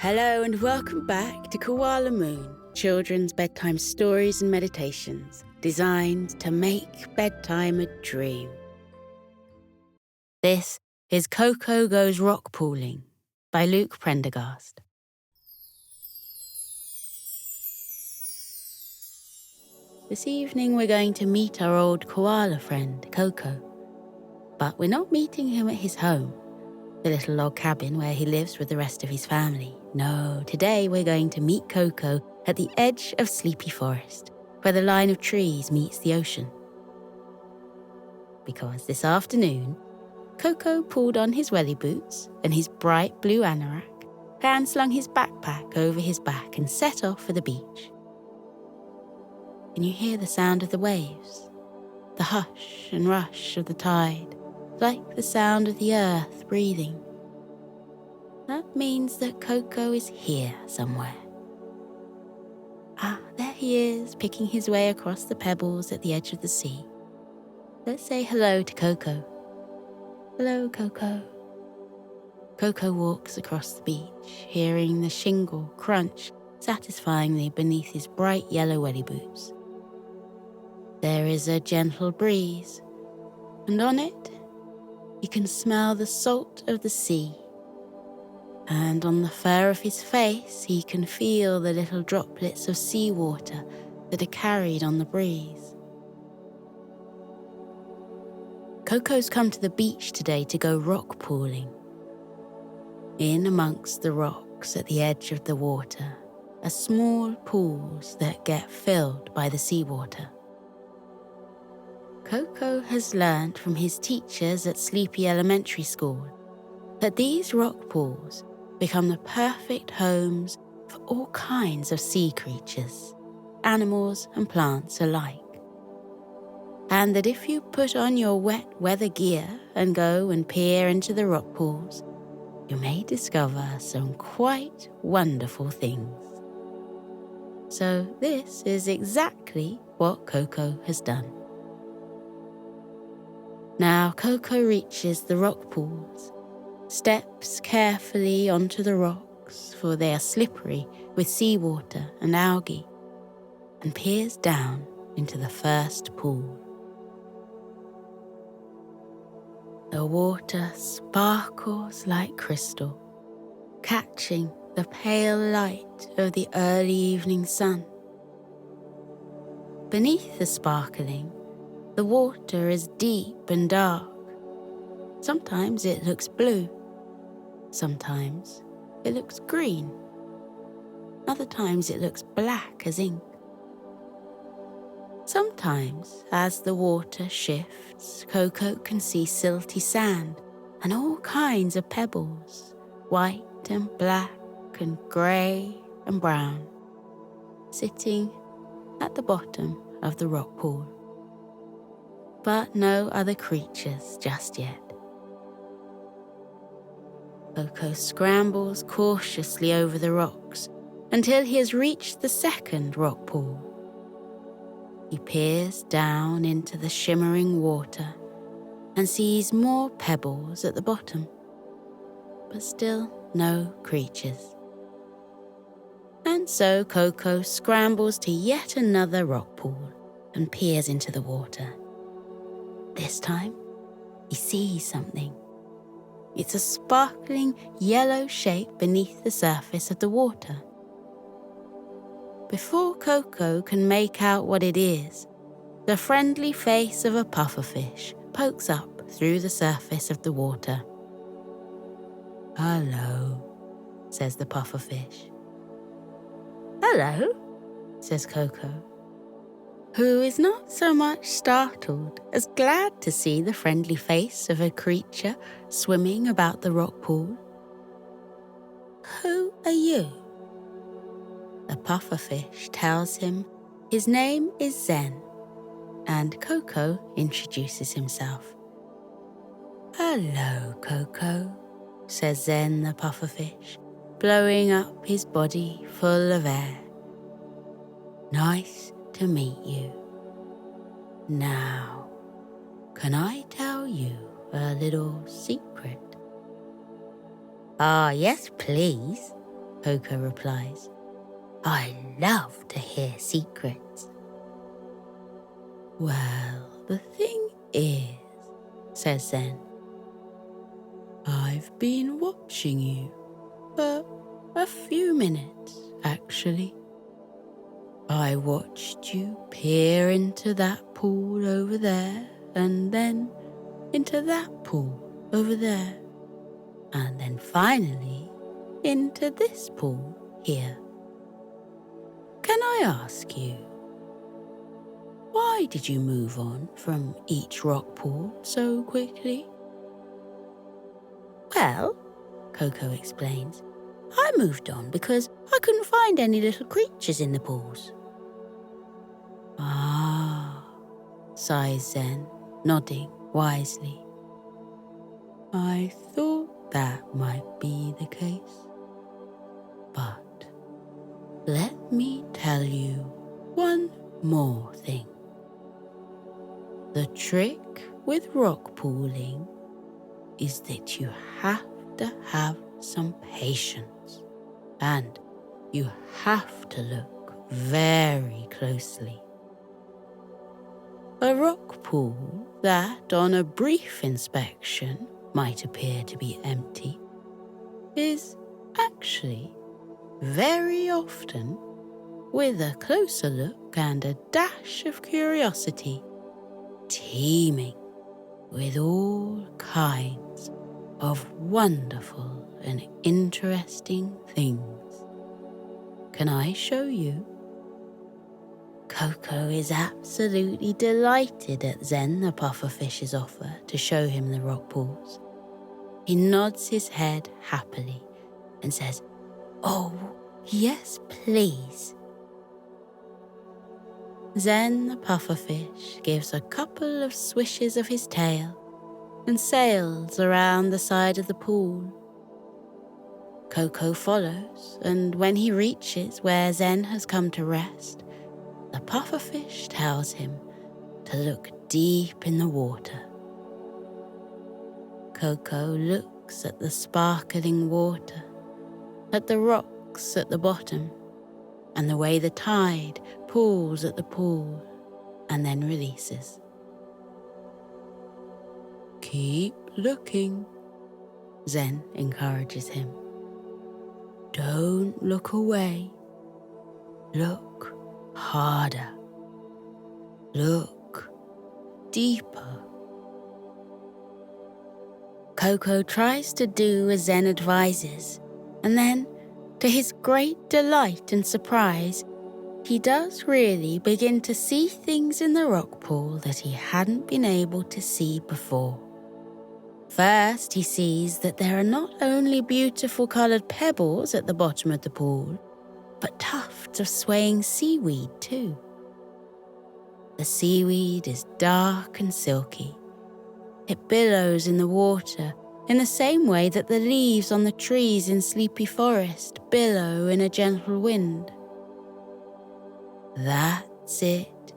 Hello and welcome back to Koala Moon, children's bedtime stories and meditations designed to make bedtime a dream. This is Coco Goes Rock Pooling by Luke Prendergast. This evening we're going to meet our old koala friend, Coco. But we're not meeting him at his home, the little log cabin where he lives with the rest of his family. No, today we're going to meet Coco at the edge of Sleepy Forest, where the line of trees meets the ocean. Because this afternoon, Coco pulled on his welly boots and his bright blue anorak and slung his backpack over his back and set off for the beach. Can you hear the sound of the waves? The hush and rush of the tide, like the sound of the earth breathing. That means that Coco is here somewhere. There he is, picking his way across the pebbles at the edge of the sea. Let's say hello to Coco. Hello, Coco. Coco walks across the beach, hearing the shingle crunch satisfyingly beneath his bright yellow welly boots. There is a gentle breeze, and on it, you can smell the salt of the sea. And on the fur of his face, he can feel the little droplets of seawater that are carried on the breeze. Coco's come to the beach today to go rock pooling. In amongst the rocks at the edge of the water are small pools that get filled by the seawater. Coco has learnt from his teachers at Sleepy Elementary School that these rock pools become the perfect homes for all kinds of sea creatures, animals and plants alike. And that if you put on your wet weather gear and go and peer into the rock pools, you may discover some quite wonderful things. So this is exactly what Coco has done. Now Coco reaches the rock pools, steps carefully onto the rocks, for they are slippery with seawater and algae, and peers down into the first pool. The water sparkles like crystal, catching the pale light of the early evening sun. Beneath the sparkling, the water is deep and dark. Sometimes it looks blue. Sometimes it looks green. Other times it looks black as ink. Sometimes, as the water shifts, Coco can see silty sand and all kinds of pebbles, white and black and grey and brown, sitting at the bottom of the rock pool. But no other creatures just yet. Coco scrambles cautiously over the rocks until he has reached the second rock pool. He peers down into the shimmering water and sees more pebbles at the bottom, but still no creatures. And so Coco scrambles to yet another rock pool and peers into the water. This time, he sees something. It's a sparkling yellow shape beneath the surface of the water. Before Coco can make out what it is, the friendly face of a pufferfish pokes up through the surface of the water. "Hello," says the pufferfish. "Hello," says Coco, who is not so much startled as glad to see the friendly face of a creature swimming about the rock pool. "Who are you?" The pufferfish tells him his name is Zen, and Coco introduces himself. "Hello, Coco," says Zen the pufferfish, blowing up his body full of air. "Nice to meet you. Now, can I tell you a little secret?" "Ah, yes, please," Coco replies. I love to hear secrets. Well, the thing is, says Zen, I've been watching you for a few minutes, actually. I watched you peer into that pool over there, and then into that pool over there, and then finally into this pool here. Can I ask you, why did you move on from each rock pool so quickly? Well, Coco explains, I moved on because I couldn't find any little creatures in the pools. Ah, sighs Zen, nodding wisely. I thought that might be the case. But let me tell you one more thing. The trick with rock pooling is that you have to have some patience, and you have to look very closely. A rock pool that, on a brief inspection, might appear to be empty is actually very often, with a closer look and a dash of curiosity, teeming with all kinds of wonderful and interesting things. Can I show you? Coco is absolutely delighted at Zen the pufferfish's offer to show him the rock pools. He nods his head happily and says, Oh, yes, please. Zen the pufferfish gives a couple of swishes of his tail and sails around the side of the pool. Coco follows, and when he reaches where Zen has come to rest, the pufferfish tells him to look deep in the water. Coco looks at the sparkling water, at the rocks at the bottom, and the way the tide pulls at the pool and then releases. Keep looking, Zen encourages him. Don't look away. Look harder. Look deeper. Coco tries to do as Zen advises, and then, to his great delight and surprise, he does really begin to see things in the rock pool that he hadn't been able to see before. First, he sees that there are not only beautiful coloured pebbles at the bottom of the pool, but tufts of swaying seaweed too. The seaweed is dark and silky. It billows in the water in the same way that the leaves on the trees in Sleepy Forest billow in a gentle wind. That's it,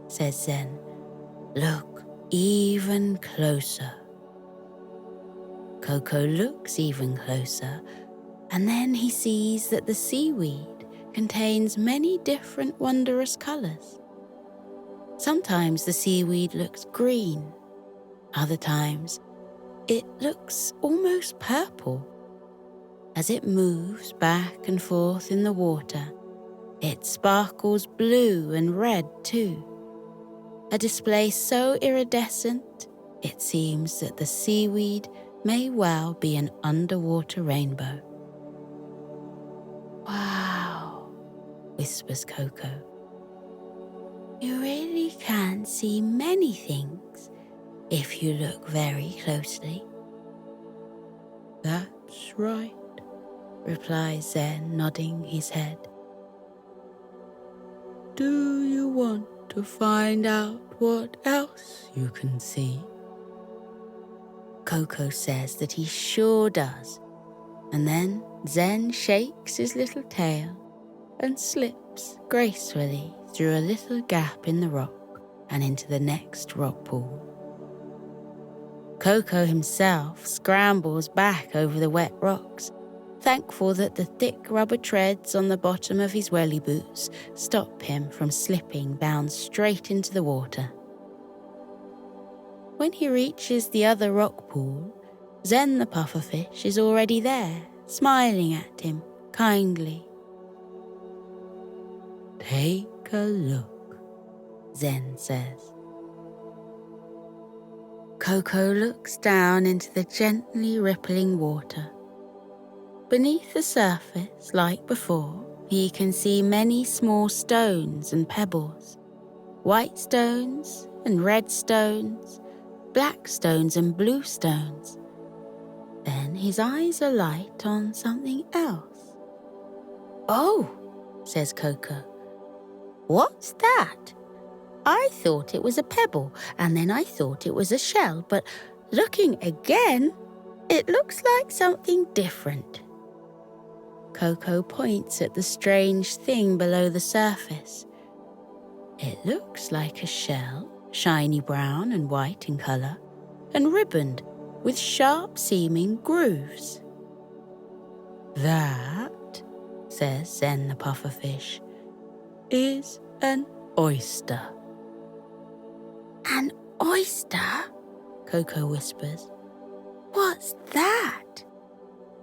says Zen. Look even closer. Coco looks even closer, and then he sees that the seaweed contains many different wondrous colours. Sometimes the seaweed looks green. Other times, it looks almost purple. As it moves back and forth in the water, it sparkles blue and red too. A display so iridescent, it seems that the seaweed may well be an underwater rainbow. Wow, whispers Coco. You really can see many things if you look very closely. That's right, replies Zen, nodding his head. Do you want to find out what else you can see? Coco says that he sure does, and then Zen shakes his little tail and slips gracefully through a little gap in the rock and into the next rock pool. Coco himself scrambles back over the wet rocks, thankful that the thick rubber treads on the bottom of his welly boots stop him from slipping down straight into the water. When he reaches the other rock pool, Zen the pufferfish is already there, smiling at him kindly. "Take a look," Zen says. Coco looks down into the gently rippling water. Beneath the surface, like before, he can see many small stones and pebbles, white stones and red stones, black stones and blue stones. Then his eyes alight on something else. "Oh," says Coco, "what's that? I thought it was a pebble, and then I thought it was a shell, but looking again, it looks like something different." Coco points at the strange thing below the surface. It looks like a shell, shiny brown and white in colour, and ribboned with sharp-seeming grooves. "That," says Zen the pufferfish, "is an oyster." "An oyster?" Coco whispers. "What's that?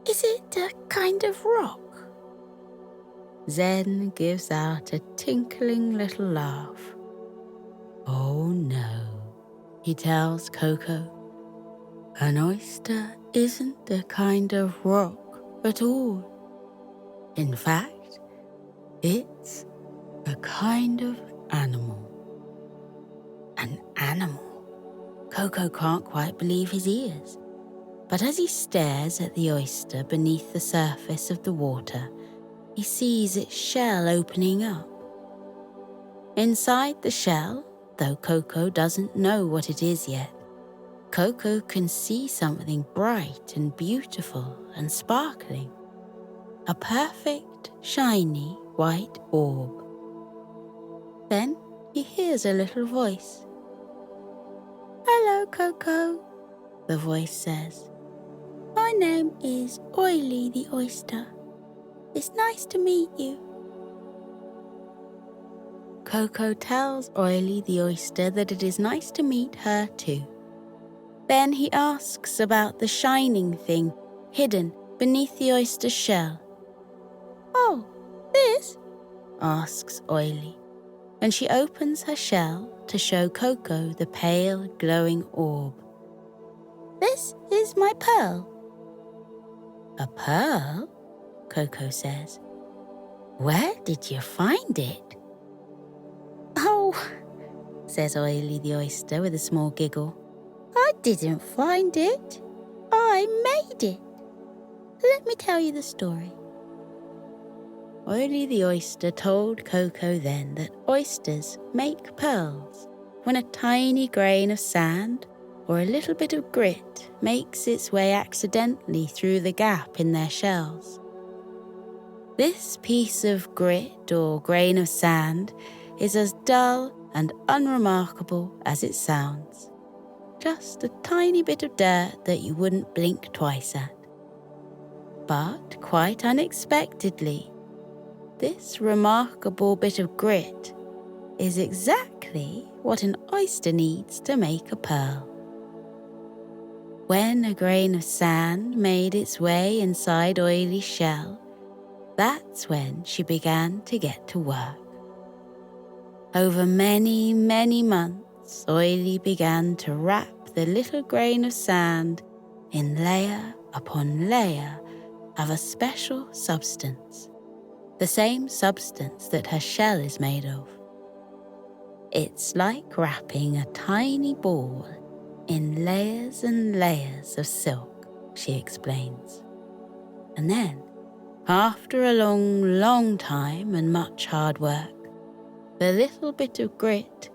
Is it a kind of rock?" Zen gives out a tinkling little laugh. "Oh no," he tells Coco. "An oyster isn't a kind of rock at all. In fact, it's a kind of animal." An animal? Coco can't quite believe his ears. But as he stares at the oyster beneath the surface of the water, he sees its shell opening up. Inside the shell, though Coco doesn't know what it is yet, Coco can see something bright and beautiful and sparkling. A perfect, shiny, white orb. Then he hears a little voice. "Hello, Coco," the voice says. "My name is Oily the oyster. It's nice to meet you." Coco tells Oily the oyster that it is nice to meet her too. Then he asks about the shining thing hidden beneath the oyster's shell. "Oh, this?" asks Oily, and she opens her shell to show Coco the pale, glowing orb. "This is my pearl." "A pearl?" Coco says. "Where did you find it?" "Oh," says Oily the oyster with a small giggle, "I didn't find it. I made it. Let me tell you the story." Oily the oyster told Coco then that oysters make pearls when a tiny grain of sand or a little bit of grit makes its way accidentally through the gap in their shells. This piece of grit or grain of sand is as dull and unremarkable as it sounds. Just a tiny bit of dirt that you wouldn't blink twice at. But quite unexpectedly, this remarkable bit of grit is exactly what an oyster needs to make a pearl. When a grain of sand made its way inside Oily's shell, that's when she began to get to work. Over many, many months, Oily began to wrap the little grain of sand in layer upon layer of a special substance, the same substance that her shell is made of. It's like wrapping a tiny ball in layers and layers of silk, she explains. And then, after a long, long time and much hard work, the little bit of grit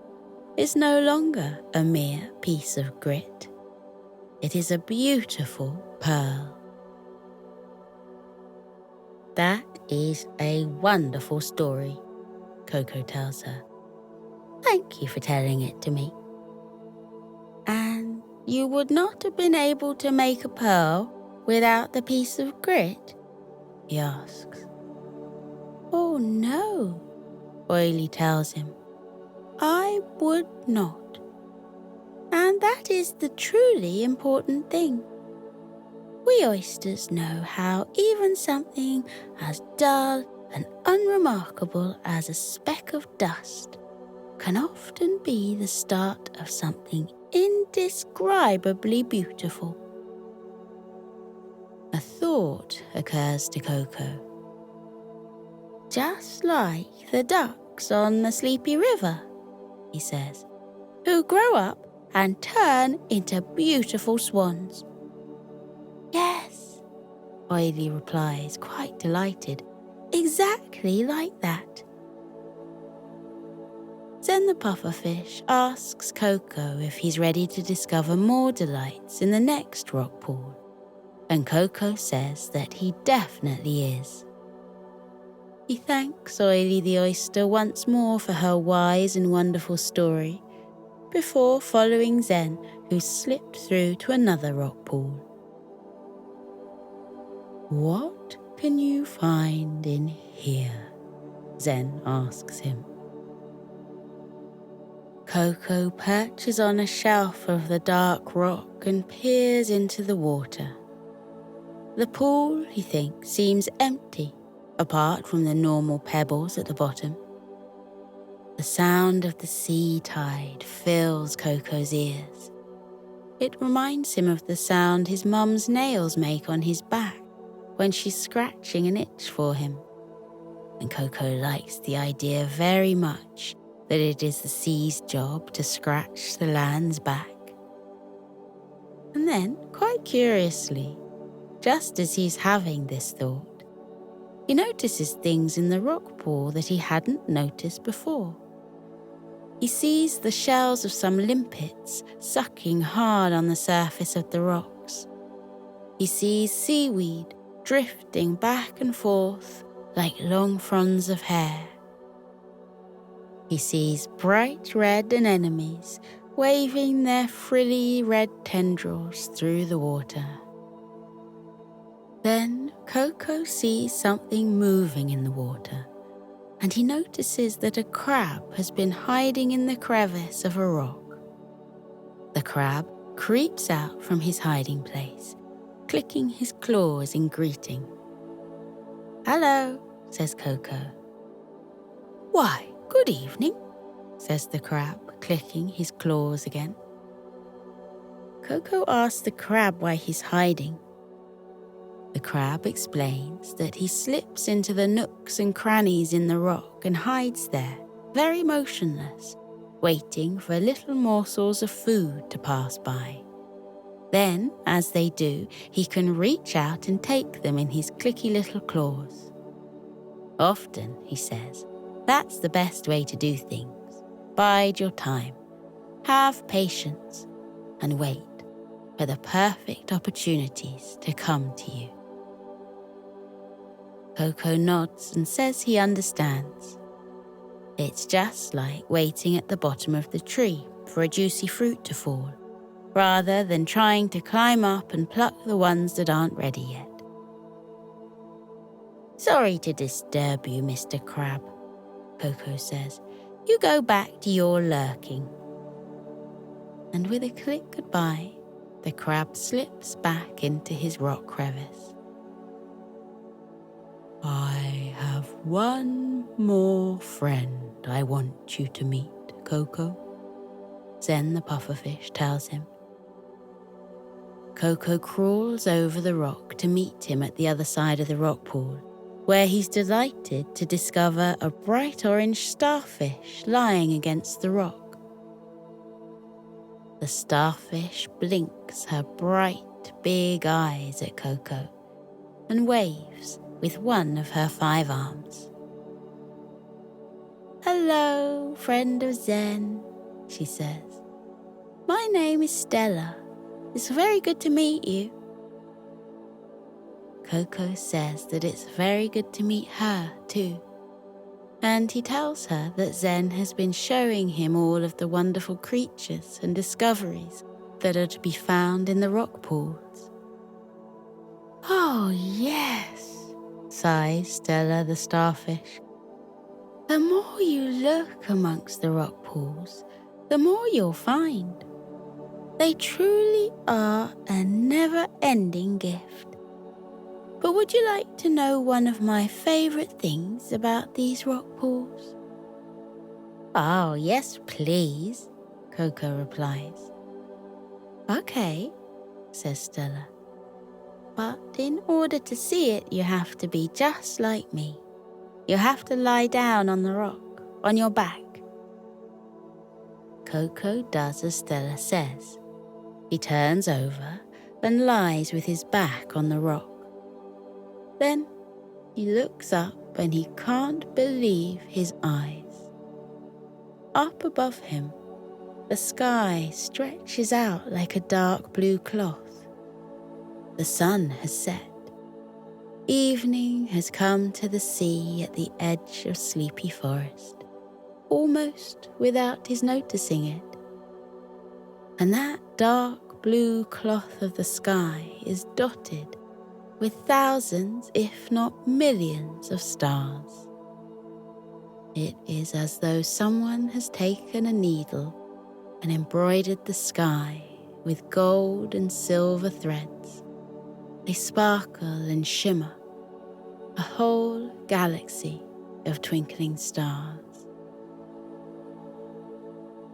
is no longer a mere piece of grit. It is a beautiful pearl. That is a wonderful story, Coco tells her. Thank you for telling it to me. And you would not have been able to make a pearl without the piece of grit? he asks. Oh no, Oily tells him. I would not. And that is the truly important thing. We oysters know how even something as dull and unremarkable as a speck of dust can often be the start of something indescribably beautiful. A thought occurs to Coco. Just like the ducks on the sleepy river, he says, who grow up and turn into beautiful swans. Yes, Oily replies, quite delighted. Exactly like that. Then the pufferfish asks Coco if he's ready to discover more delights in the next rock pool, and Coco says that he definitely is. He thanks Oily the oyster once more for her wise and wonderful story, before following Zen, who slipped through to another rock pool. What can you find in here? Zen asks him. Coco perches on a shelf of the dark rock and peers into the water. The pool, he thinks, seems empty, apart from the normal pebbles at the bottom. The sound of the sea tide fills Coco's ears. It reminds him of the sound his mum's nails make on his back when she's scratching an itch for him. And Coco likes the idea very much that it is the sea's job to scratch the land's back. And then, quite curiously, just as he's having this thought, he notices things in the rock pool that he hadn't noticed before. He sees the shells of some limpets sucking hard on the surface of the rocks. He sees seaweed drifting back and forth like long fronds of hair. He sees bright red anemones waving their frilly red tendrils through the water. Then Coco sees something moving in the water, and he notices that a crab has been hiding in the crevice of a rock. The crab creeps out from his hiding place, clicking his claws in greeting. Hello, says Coco. Why, good evening, says the crab, clicking his claws again. Coco asks the crab why he's hiding. The crab explains that he slips into the nooks and crannies in the rock and hides there, very motionless, waiting for little morsels of food to pass by. Then, as they do, he can reach out and take them in his clicky little claws. Often, he says, that's the best way to do things. Bide your time, have patience, and wait for the perfect opportunities to come to you. Coco nods and says he understands. It's just like waiting at the bottom of the tree for a juicy fruit to fall, rather than trying to climb up and pluck the ones that aren't ready yet. Sorry to disturb you, Mr. Crab, Coco says. You go back to your lurking. And with a click goodbye, the crab slips back into his rock crevice. I have one more friend I want you to meet, Coco, Zen the pufferfish tells him. Coco crawls over the rock to meet him at the other side of the rock pool, where he's delighted to discover a bright orange starfish lying against the rock. The starfish blinks her bright, big eyes at Coco and waves with one of her 5 arms. Hello, friend of Zen, she says. My name is Stella. It's very good to meet you. Coco says that it's very good to meet her too, and he tells her that Zen has been showing him all of the wonderful creatures and discoveries that are to be found in the rock pools. Oh yes, sighs Stella the starfish. The more you look amongst the rock pools, the more you'll find. They truly are a never-ending gift. But would you like to know one of my favourite things about these rock pools? Oh, yes, please, Coco replies. Okay, says Stella. But in order to see it, you have to be just like me. You have to lie down on the rock, on your back. Coco does as Stella says. He turns over and lies with his back on the rock. Then he looks up and he can't believe his eyes. Up above him, the sky stretches out like a dark blue cloth. The sun has set. Evening has come to the sea at the edge of Sleepy Forest, almost without his noticing it. And that dark blue cloth of the sky is dotted with thousands, if not millions, of stars. It is as though someone has taken a needle and embroidered the sky with gold and silver threads. They sparkle and shimmer, a whole galaxy of twinkling stars.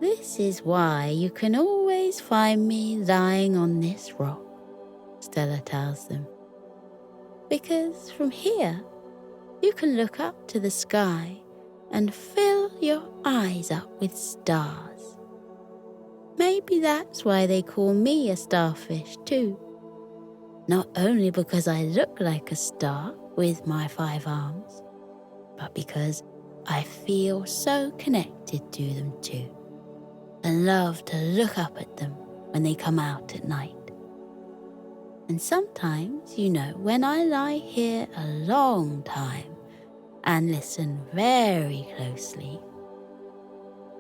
This is why you can always find me lying on this rock, Stella tells them. Because from here, you can look up to the sky and fill your eyes up with stars. Maybe that's why they call me a starfish too. Not only because I look like a star with my 5 arms, but because I feel so connected to them too, and love to look up at them when they come out at night. And sometimes, when I lie here a long time and listen very closely,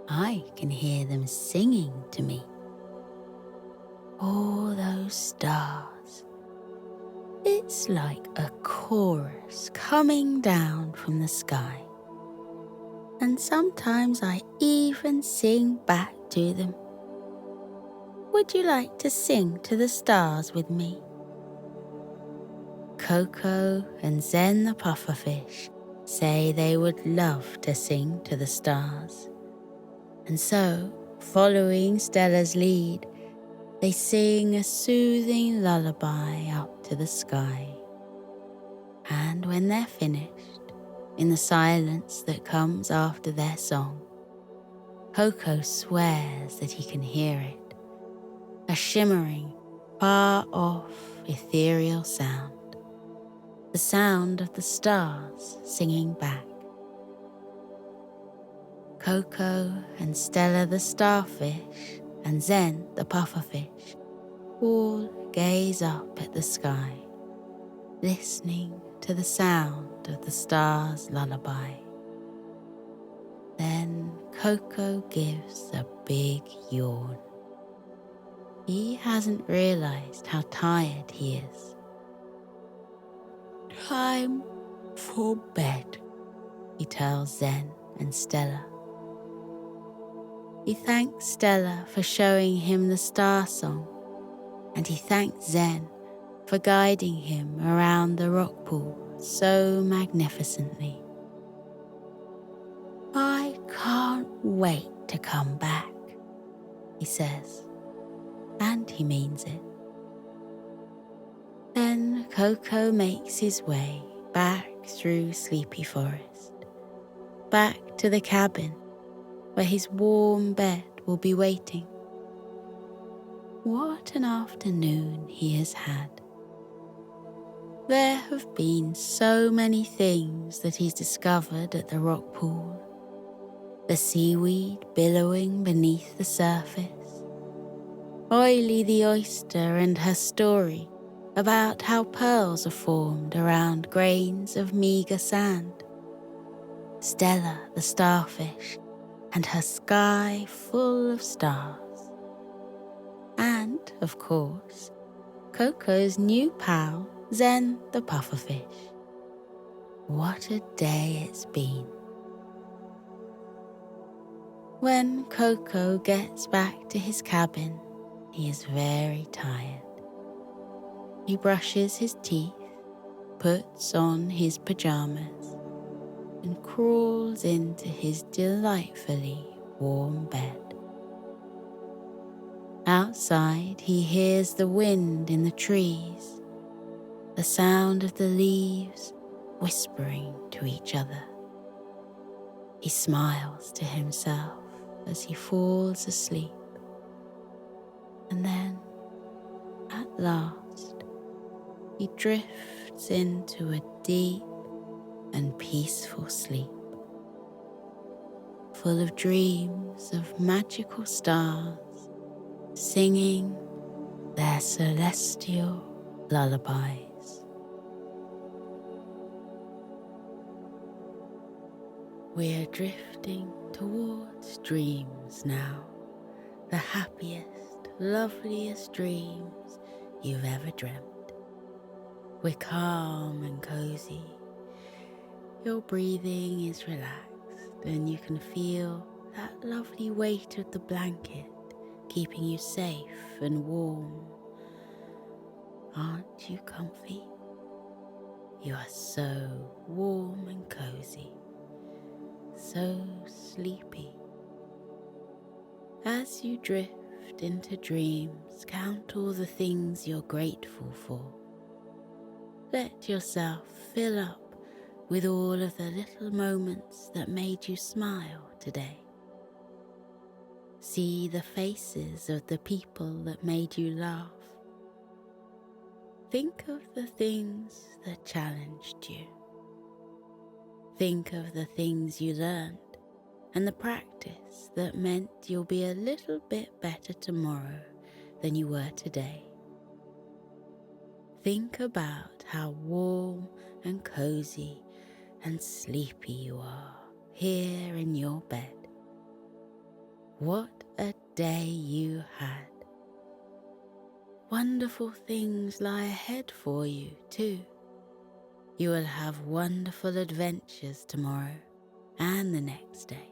I can hear them singing to me. All those stars. It's like a chorus coming down from the sky. And sometimes I even sing back to them. Would you like to sing to the stars with me? Coco and Zen the pufferfish say they would love to sing to the stars. And so, following Stella's lead, they sing a soothing lullaby up to the sky. And when they're finished, in the silence that comes after their song, Coco swears that he can hear it, a shimmering, far-off, ethereal sound, the sound of the stars singing back. Coco and Stella the starfish and Zen the pufferfish all gaze up at the sky, listening to the sound of the stars' lullaby. Then Coco gives a big yawn. He hasn't realized how tired he is. Time for bed, he tells Zen and Stella. He thanks Stella for showing him the star song, and he thanks Zen for guiding him around the rock pool so magnificently. I can't wait to come back, he says, and he means it. Then Coco makes his way back through Sleepy Forest, back to the cabin where his warm bed will be waiting. What an afternoon he has had. There have been so many things that he's discovered at the rock pool. The seaweed billowing beneath the surface. Oily the oyster and her story about how pearls are formed around grains of meager sand. Stella the starfish and her sky full of stars. And, of course, Coco's new pal, Zen the pufferfish. What a day it's been. When Coco gets back to his cabin, he is very tired. He brushes his teeth, puts on his pajamas, and crawls into his delightfully warm bed. Outside, he hears the wind in the trees, the sound of the leaves whispering to each other. He smiles to himself as he falls asleep, and then, at last, he drifts into a deep and peaceful sleep, full of dreams of magical stars singing their celestial lullabies. We're drifting towards dreams now, the happiest, loveliest dreams you've ever dreamt. We're calm and cozy. Your breathing is relaxed and you can feel that lovely weight of the blanket keeping you safe and warm. Aren't you comfy? You are so warm and cozy, so sleepy. As you drift into dreams, count all the things you're grateful for. Let yourself fill up with all of the little moments that made you smile today. See the faces of the people that made you laugh. Think of the things that challenged you. Think of the things you learned and the practice that meant you'll be a little bit better tomorrow than you were today. Think about how warm and cozy and sleepy you are here in your bed. What a day you had. Wonderful things lie ahead for you too. You will have wonderful adventures tomorrow and the next day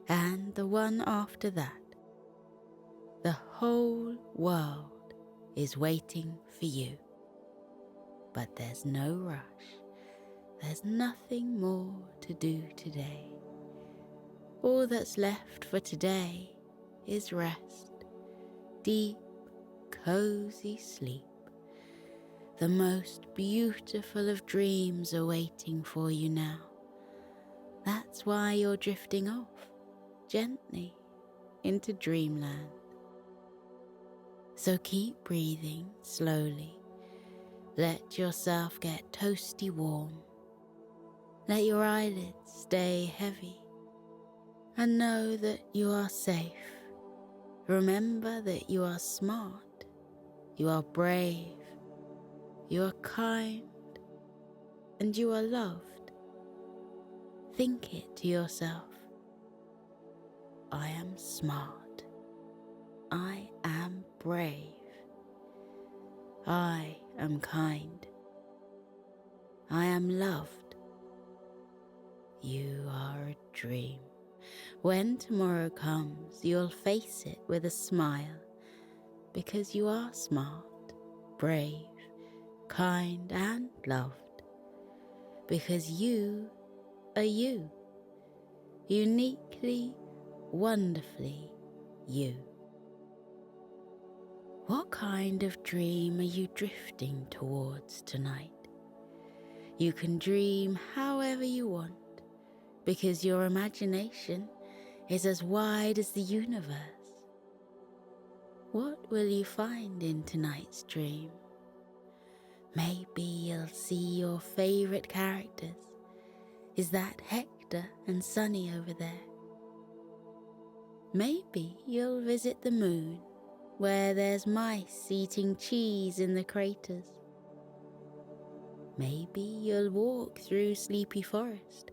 and the one after that. The whole world is waiting for you. But there's no rush. There's nothing more to do today. All that's left for today is rest, deep, cozy sleep. The most beautiful of dreams are waiting for you now. That's why you're drifting off, gently, into dreamland. So keep breathing slowly. Let yourself get toasty warm. Let your eyelids stay heavy. And know that you are safe. Remember that you are smart, you are brave, you are kind, and you are loved. Think it to yourself. I am smart. I am brave. I am kind. I am loved. You are a dream. When tomorrow comes, you'll face it with a smile, because you are smart, brave, kind, and loved. Because you are you, uniquely, wonderfully you. What kind of dream are you drifting towards tonight? You can dream however you want, because your imagination is as wide as the universe. What will you find in tonight's dream? Maybe you'll see your favourite characters. Is that Hector and Sunny over there? Maybe you'll visit the moon, where there's mice eating cheese in the craters. Maybe you'll walk through Sleepy Forest,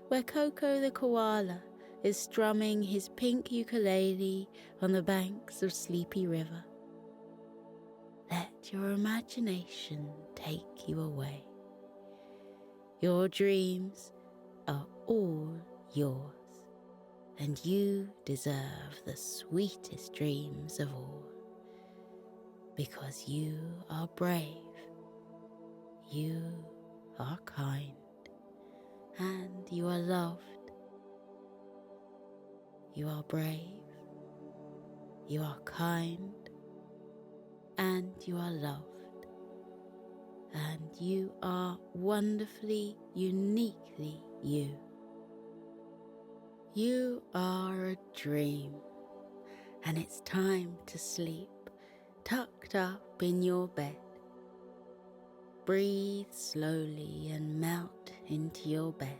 where Coco the koala is strumming his pink ukulele on the banks of Sleepy River. Let your imagination take you away. Your dreams are all yours, and you deserve the sweetest dreams of all, because you are brave, you are kind, and you are loved. You are brave, you are kind, and you are loved, and you are wonderfully, uniquely you. You are a dream, and it's time to sleep, tucked up in your bed. Breathe slowly and melt into your bed.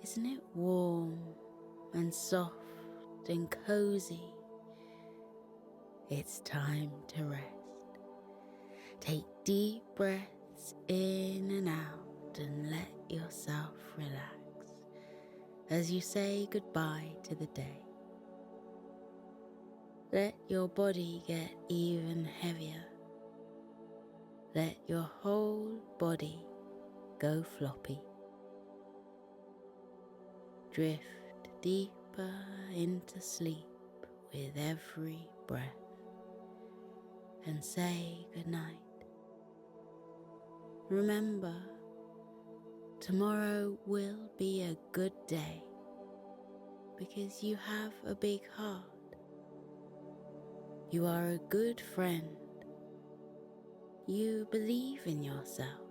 Isn't it warm and soft and cozy? It's time to rest. Take deep breaths in and out and let yourself relax as you say goodbye to the day. Let your body get even heavier. Let your whole body go floppy. Drift deeper into sleep with every breath and say goodnight. Remember, tomorrow will be a good day because you have a big heart. You are a good friend. You believe in yourself.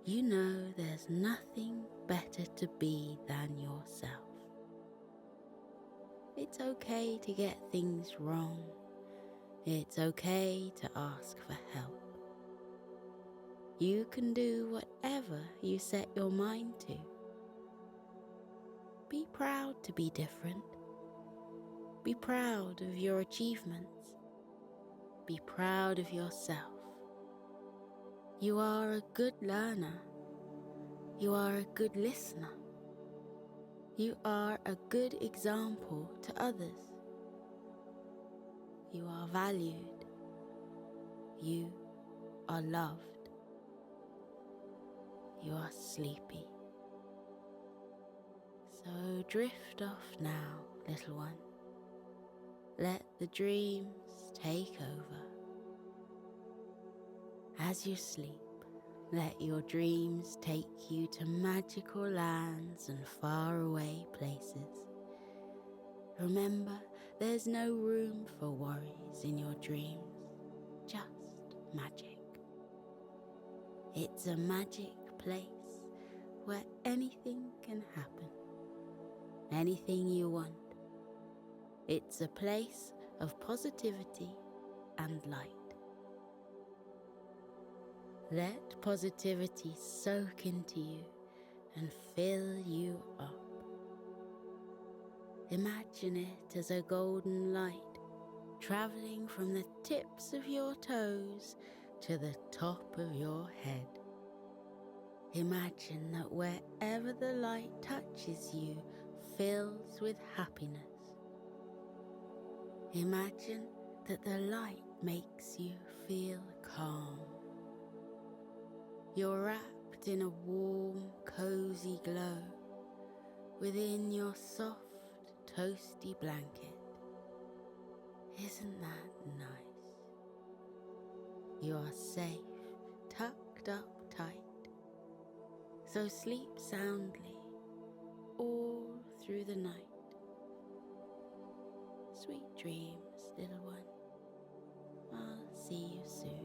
You know there's nothing better to be than yourself. It's okay to get things wrong. It's okay to ask for help. You can do whatever you set your mind to. Be proud to be different. Be proud of your achievements. Be proud of yourself. You are a good learner. You are a good listener. You are a good example to others. You are valued. You are loved. You are sleepy. So drift off now, little one. Let the dreams take over. As you sleep, let your dreams take you to magical lands and faraway places. Remember, there's no room for worries in your dreams, just magic. It's a magic place where anything can happen, anything you want. It's a place of positivity and light. Let positivity soak into you and fill you up. Imagine it as a golden light traveling from the tips of your toes to the top of your head. Imagine that wherever the light touches you fills with happiness. Imagine that the light makes you feel calm. You're wrapped in a warm, cozy glow within your soft, toasty blanket. Isn't that nice? You are safe, tucked up tight. So sleep soundly all through the night. Sweet dreams, little one. I'll see you soon.